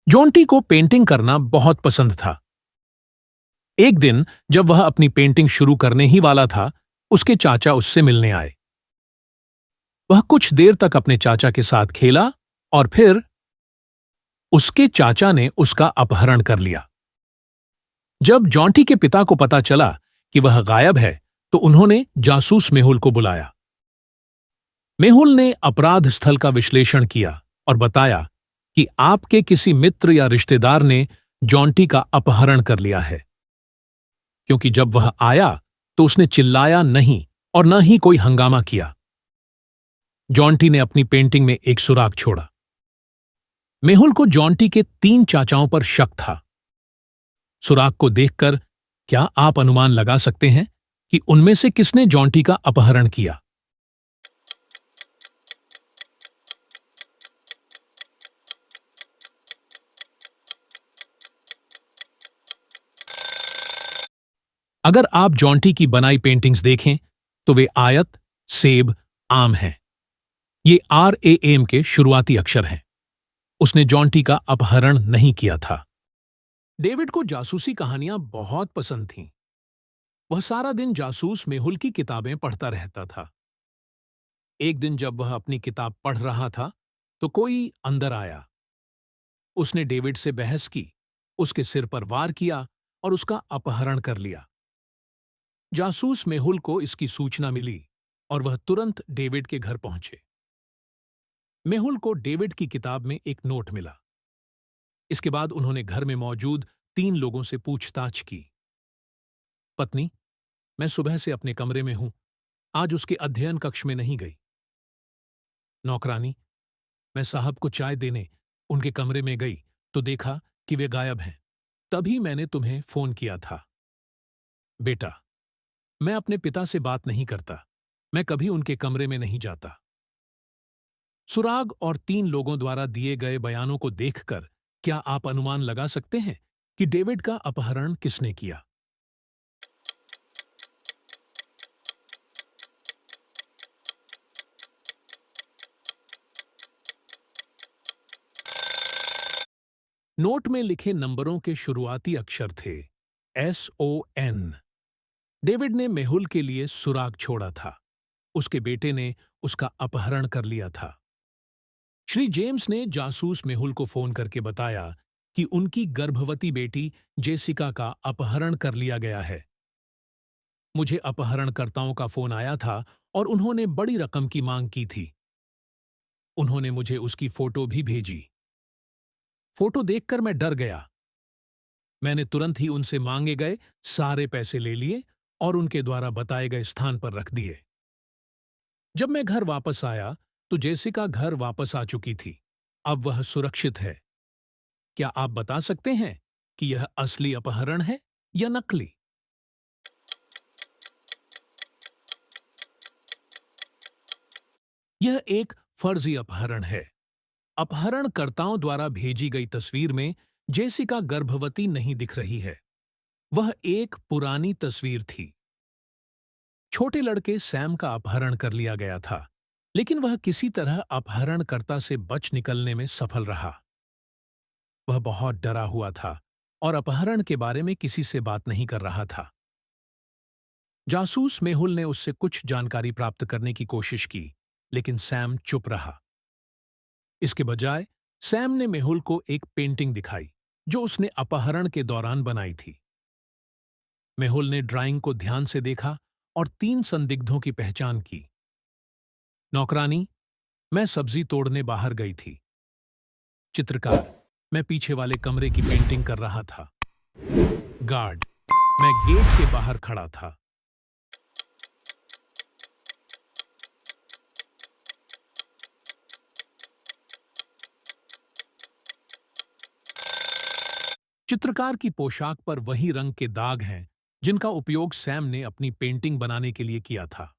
Jonty को painting करना बहुत पसंद था। एक दिन जब वह अपनी पेंटिंग शुरू करने ही वाला था, उसके चाचा उससे मिलने आए। वह कुछ देर तक अपने चाचा के साथ खेला और फिर उसके चाचा ने उसका अपहरण कर लिया। जब जॉन्टी के पिता को पता चला कि वह गायब है, तो उन्होंने जासूस मेहुल को बुलाया। मेहुल ने अपराध स्थल का विश्लेषण किया और बताया कि आपके किसी मित्र या रिश्तेदार ने जॉन्टी का अपहरण कर लिया है, क्योंकि जब वह आया तो उसने चिल्लाया नहीं और न ही कोई हंगामा किया। जॉन्टी ने अपनी पेंटिंग में एक सुराग छोड़ा। मेहुल को जॉन्टी के 3 चाचाओं पर शक था। सुराग को देखकर क्या आप अनुमान लगा सकते हैं कि उनमें से किसने जॉन्टी का अपहरण किया? अगर आप जॉन्टी की बनाई पेंटिंग्स देखें तो वे आयत, सेब, आम हैं। ये RAM के शुरुआती अक्षर हैं। उसने जॉन्टी का अपहरण नहीं किया था। डेविड को जासूसी कहानियां बहुत पसंद थीं। वह सारा दिन जासूस मेहुल की किताबें पढ़ता रहता था। एक दिन जब वह अपनी किताब पढ़ रहा था, तो कोई अंदर आया। उसने डेविड से बहस की, उसके सिर पर वार किया और उसका अपहरण कर लिया। जासूस मेहुल को इसकी सूचना मिली और वह तुरंत डेविड के घर पहुंचे। मेहुल को डेविड की किताब में एक नोट मिला। इसके बाद उन्होंने घर में मौजूद 3 लोगों से पूछताछ की। पत्नी, मैं सुबह से अपने कमरे में हूं, आज उसके अध्ययन कक्ष में नहीं गई। नौकरानी, मैं साहब को चाय देने उनके कमरे में गई तो देखा कि वे गायब हैं। तभी मैंने तुम्हें फोन किया था। बेटा, मैं अपने पिता से बात नहीं करता, मैं कभी उनके कमरे में नहीं जाता। सुराग और 3 लोगों द्वारा दिए गए बयानों को देखकर क्या आप अनुमान लगा सकते हैं कि डेविड का अपहरण किसने किया? नोट में लिखे नंबरों के शुरुआती अक्षर थे SON। डेविड ने मेहुल के लिए सुराग छोड़ा था। उसके बेटे ने उसका अपहरण कर लिया था। श्री जेम्स ने जासूस मेहुल को फोन करके बताया कि उनकी गर्भवती बेटी जेसिका का अपहरण कर लिया गया है। मुझे अपहरणकर्ताओं का फोन आया था और उन्होंने बड़ी रकम की मांग की थी। उन्होंने मुझे उसकी फोटो भी भेजी। फोटो देखकर मैं डर गया। मैंने तुरंत ही उनसे मांगे गए सारे पैसे ले लिए और उनके द्वारा बताए गए स्थान पर रख दिए। जब मैं घर वापस आया तो जेसिका घर वापस आ चुकी थी। अब वह सुरक्षित है। क्या आप बता सकते हैं कि यह असली अपहरण है या नकली? यह एक फर्जी अपहरण है। अपहरणकर्ताओं द्वारा भेजी गई तस्वीर में जेसिका गर्भवती नहीं दिख रही है। वह एक पुरानी तस्वीर थी। छोटे लड़के सैम का अपहरण कर लिया गया था, लेकिन वह किसी तरह अपहरणकर्ता से बच निकलने में सफल रहा। वह बहुत डरा हुआ था और अपहरण के बारे में किसी से बात नहीं कर रहा था। जासूस मेहुल ने उससे कुछ जानकारी प्राप्त करने की कोशिश की, लेकिन सैम चुप रहा। इसके बजाय सैम ने मेहुल को एक पेंटिंग दिखाई जो उसने अपहरण के दौरान बनाई थी। मेहुल ने ड्राइंग को ध्यान से देखा और 3 संदिग्धों की पहचान की। नौकरानी, मैं सब्जी तोड़ने बाहर गई थी। चित्रकार, मैं पीछे वाले कमरे की पेंटिंग कर रहा था। गार्ड, मैं गेट के बाहर खड़ा था। चित्रकार की पोशाक पर वही रंग के दाग हैं जिनका उपयोग सैम ने अपनी पेंटिंग बनाने के लिए किया था।